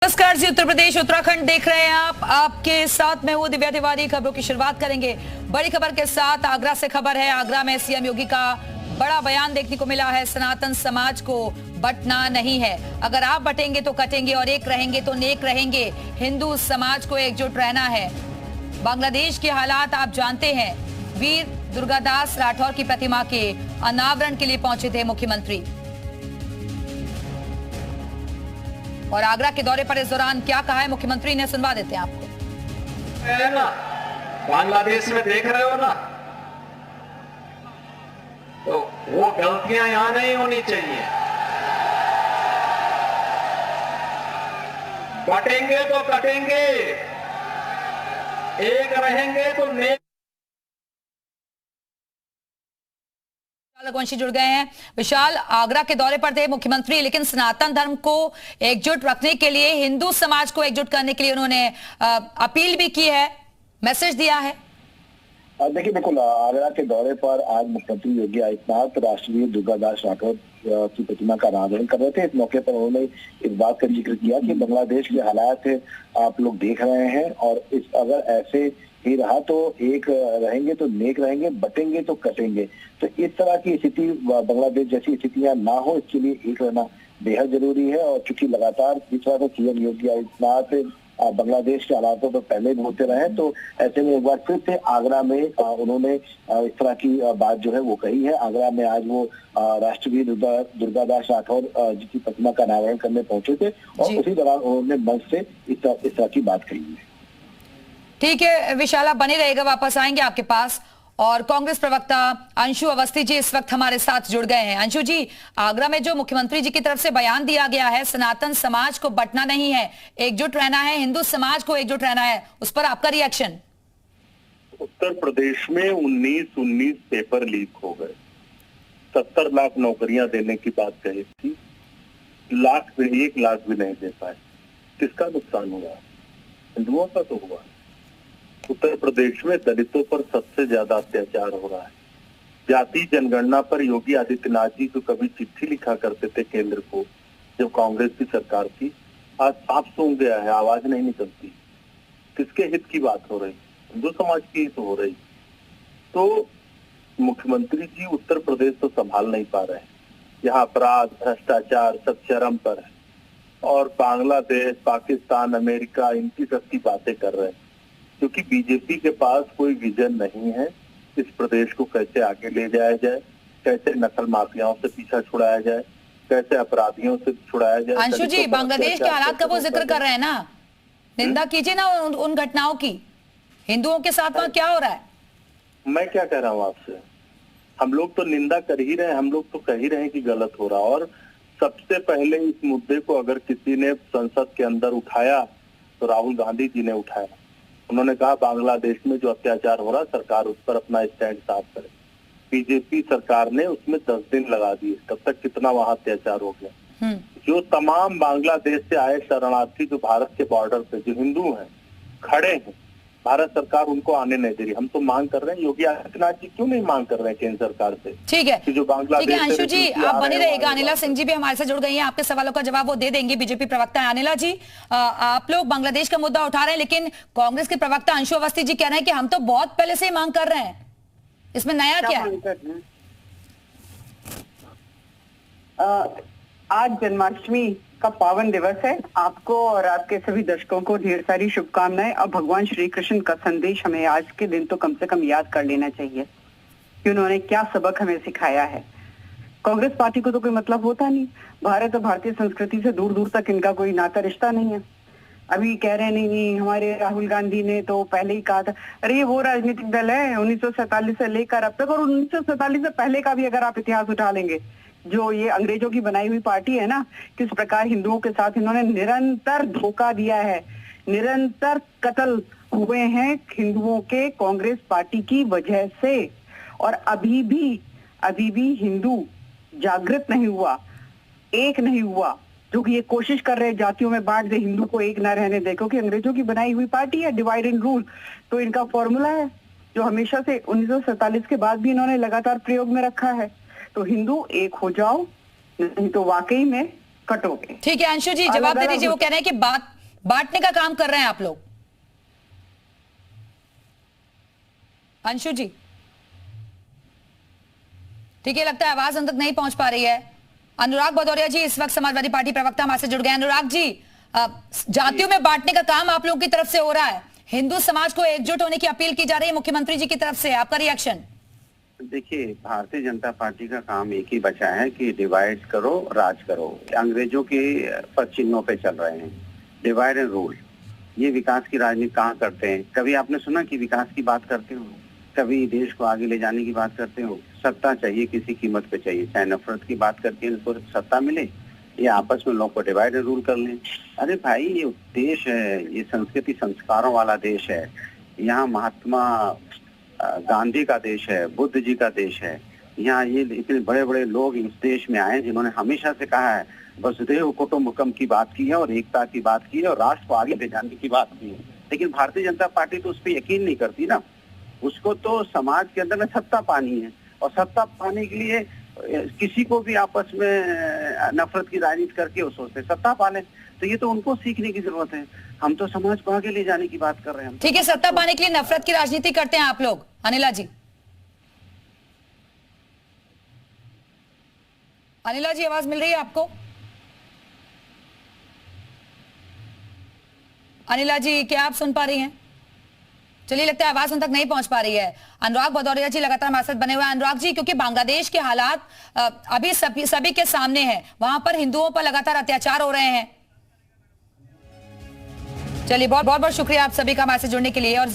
नमस्कार जी, उत्तर प्रदेश उत्तराखंड देख रहे हैं आप। आपके साथ मैं हूं दिव्या तिवारी। खबरों की शुरुआत करेंगे बड़ी खबर के साथ। आगरा से खबर है। आगरा में सीएम योगी का बड़ा बयान देखने को मिला है। सनातन समाज को बंटना नहीं है। अगर आप बटेंगे तो कटेंगे और एक रहेंगे तो नेक रहेंगे। हिंदू समाज को एकजुट रहना है। बांग्लादेश के हालात आप जानते हैं। वीर दुर्गादास राठौर की प्रतिमा के अनावरण के लिए पहुंचे थे मुख्यमंत्री। और आगरा के दौरे पर इस दौरान क्या कहा है मुख्यमंत्री ने, सुनवा देते हैं आपको। है ना, बांग्लादेश में देख रहे हो ना, तो वो गलतियां यहां नहीं होनी चाहिए। बटेंगे तो कटेंगे, एक रहेंगे तो नेक। रघुवंशी जुड़ गए हैं। विशाल, आगरा के दौरे पर थे मुख्यमंत्री, लेकिन सनातन धर्म को एकजुट रखने के लिए, हिंदू समाज को एकजुट करने के लिए उन्होंने अपील भी की है, मैसेज दिया है। देखिए, बिल्कुल आगरा के दौरे पर आज मुख्यमंत्री योगी आदित्यनाथ राष्ट्रवीर दुर्गादास राठौर की प्रतिमा का अनावरण कर रहे थे। इस मौके पर उन्होंने इस बात का जिक्र किया कि बांग्लादेश के हालात आप लोग देख रहे हैं और अगर ऐसे ही रहा तो एक रहेंगे तो नेक रहेंगे, बटेंगे तो कटेंगे। तो इस तरह की स्थिति, बांग्लादेश जैसी स्थितियां ना हो, इसके लिए एक रहना बेहद जरूरी है। और चूंकि लगातार इस तरह से सीएम योगी आदित्यनाथ बांग्लादेश के हालातों पर पहले बोलते रहे, तो ऐसे में एक बार फिर से आगरा में उन्होंने इस तरह की बात जो है वो कही है। आगरा में आज वो राष्ट्रवीर दुर्गादास राठौर जी की प्रतिमा का अनावरण करने पहुंचे थे और उसी दौरान उन्होंने मंच से इस तरह की बात कही है। ठीक है विशाला, बने रहेगा, वापस आएंगे आपके पास। और कांग्रेस प्रवक्ता अंशु अवस्थी जी इस वक्त हमारे साथ जुड़ गए हैं। अंशु जी, आगरा में जो मुख्यमंत्री जी की तरफ से बयान दिया गया है, सनातन समाज को बंटना नहीं है, एकजुट रहना है, हिंदू समाज को एकजुट रहना है, उस पर आपका रिएक्शन? उत्तर प्रदेश में 19 पेपर लीक हो गए, 70 लाख नौकरियां देने की बात कही थी, 1 लाख भी नहीं दे पाए। किसका नुकसान हुआ? हिंदुओं का तो हुआ। उत्तर प्रदेश में दलितों पर सबसे ज्यादा अत्याचार हो रहा है। जाति जनगणना पर योगी आदित्यनाथ जी जो कभी चिट्ठी लिखा करते थे केंद्र को, जब कांग्रेस की सरकार थी, आज साफ सूंघ गया है, आवाज नहीं निकलती। किसके हित की बात हो रही? हिंदू समाज की हित हो रही। तो मुख्यमंत्री जी उत्तर प्रदेश तो संभाल नहीं पा रहे। यहाँ अपराध, भ्रष्टाचार सब चरम पर है और बांग्लादेश, पाकिस्तान, अमेरिका इनकी सबकी बातें कर रहे हैं, क्योंकि बीजेपी के पास कोई विजन नहीं है। इस प्रदेश को कैसे आगे ले जाया जाए, कैसे नस्ल माफियाओं से पीछा छुड़ाया जाए, कैसे अपराधियों से छुड़ाया जाए। अंशु जी, बांग्लादेश के हालात का वो जिक्र कर रहे हैं ना, निंदा कीजिए ना उन घटनाओं की। हिंदुओं के साथ वहां क्या हो रहा है? मैं क्या कह रहा हूँ आपसे, हम लोग तो निंदा कर ही रहे हैं, हम लोग तो कह ही रहे हैं कि गलत हो रहा। और सबसे पहले इस मुद्दे को अगर किसी ने संसद के अंदर उठाया तो राहुल गांधी जी ने उठाया। उन्होंने कहा बांग्लादेश में जो अत्याचार हो रहा, सरकार उस पर अपना स्टैंड साफ करे। बीजेपी सरकार ने उसमें 10 दिन लगा दिए, तब तक कितना वहां अत्याचार हो गया। जो तमाम बांग्लादेश से आए शरणार्थी जो भारत के बॉर्डर पे जो हिंदू हैं खड़े हैं, भारत सरकार उनको आने नहीं दे रही। हम तो मांग कर रहे हैं, योगी आदित्यनाथ जी क्यों नहीं मांग कर रहे हैं केंद्र सरकार से? ठीक है, जो बांग्लादेश। अंशु जी आप बने रहेगा। अनिला सिंह जी भी हमारे साथ जुड़ गई हैं, आपके सवालों का जवाब वो दे देंगे, बीजेपी प्रवक्ता है। अनिला जी, आप लोग बांग्लादेश का मुद्दा उठा रहे हैं, लेकिन कांग्रेस के प्रवक्ता अंशु अवस्थी जी कह रहे हैं कि हम तो बहुत पहले से ही मांग कर रहे हैं। इसमें नया क्या है? आज जन्माष्टमी का पावन दिवस है। आपको और आपके सभी दर्शकों को ढेर सारी शुभकामनाएं। अब भगवान श्री कृष्ण का संदेश हमें आज के दिन तो कम से कम याद कर लेना चाहिए कि उन्होंने क्या सबक हमें सिखाया है। कांग्रेस पार्टी को तो कोई मतलब होता नहीं, भारत और भारतीय संस्कृति से दूर दूर तक इनका कोई नाता रिश्ता नहीं है। अभी कह रहे नहीं, हमारे राहुल गांधी ने तो पहले ही कहा था। अरे वो राजनीतिक दल है 1947 से लेकर अब तक, और 1947 से पहले का भी अगर आप इतिहास उठा लेंगे, जो ये अंग्रेजों की बनाई हुई पार्टी है ना, किस प्रकार हिंदुओं के साथ इन्होंने निरंतर धोखा दिया है, निरंतर कत्ल हुए हैं हिंदुओं के कांग्रेस पार्टी की वजह से। और अभी भी हिंदू जागृत नहीं हुआ, एक नहीं हुआ, जो कि ये कोशिश कर रहे हैं जातियों में बांट दे, हिंदू को एक न रहने दे, क्योंकि अंग्रेजों की बनाई हुई पार्टी है, डिवाइड एंड रूल। तो इनका फॉर्मूला है जो हमेशा से 1947 के बाद भी इन्होंने लगातार प्रयोग में रखा है। तो हिंदू एक हो जाओ, नहीं तो वाकई में कटोगे। ठीक है अंशु जी, जवाब दे दीजिए। वो कह रहे हैं कि बांटने का काम कर रहे हैं आप लोग। अंशु जी, ठीक है, लगता है आवाज हम तक नहीं पहुंच पा रही है। अनुराग भदौरिया जी इस वक्त समाजवादी पार्टी प्रवक्ता हमारे से जुड़ गए। अनुराग जी, जातियों में बांटने का काम आप लोगों की तरफ से हो रहा है, हिंदू समाज को एकजुट होने की अपील की जा रही है मुख्यमंत्री जी की तरफ से, आपका रिएक्शन? देखिए, भारतीय जनता पार्टी का काम एक ही बचा है कि डिवाइड करो, राज करो। अंग्रेजों के पद चिन्हों पे चल रहे हैं, डिवाइड एंड रूल। ये विकास की राजनीति कहाँ करते हैं? कभी आपने सुना कि विकास की बात करते हो? कभी देश को आगे ले जाने की बात करते हो? सत्ता चाहिए, किसी कीमत पे चाहिए, चाहे नफरत की बात करके इनको सत्ता मिले या आपस में लोग को डिवाइड एंड रूल कर लें। अरे भाई, ये देश है, ये संस्कृति संस्कारों वाला देश है। यहाँ महात्मा गांधी का देश है, बुद्ध जी का देश है। यहाँ ये इतने बड़े बड़े लोग इस देश में आए जिन्होंने हमेशा से कहा है, वसुधैव कुटुंबकम की बात की है और एकता की बात की है और राष्ट्र को आगे ले जाने की बात की है। लेकिन भारतीय जनता पार्टी तो उस पर यकीन नहीं करती ना। उसको तो समाज के अंदर में सत्ता पानी है और सत्ता पाने के लिए किसी को भी आपस में नफरत की राजनीति करके वो सोचते सत्ता पाले। तो ये तो उनको सीखने की जरूरत है। हम तो समाज को आगे ले जाने की बात कर रहे हैं। ठीक है, सत्ता पाने के लिए नफरत की राजनीति करते हैं आप लोग। अनिला जी, अनिला जी आवाज मिल रही है आपको? अनिला जी, क्या आप सुन पा रही हैं? चलिए, लगता है आवाज उन तक नहीं पहुंच पा रही है। अनुराग भदौरिया जी लगातार हमारे साथ बने हुए हैं। अनुराग जी, क्योंकि बांग्लादेश के हालात अभी सभी के सामने हैं, वहां पर हिंदुओं पर लगातार अत्याचार हो रहे हैं। चलिए, बहुत बहुत शुक्रिया आप सभी का हमारे से जुड़ने के लिए। और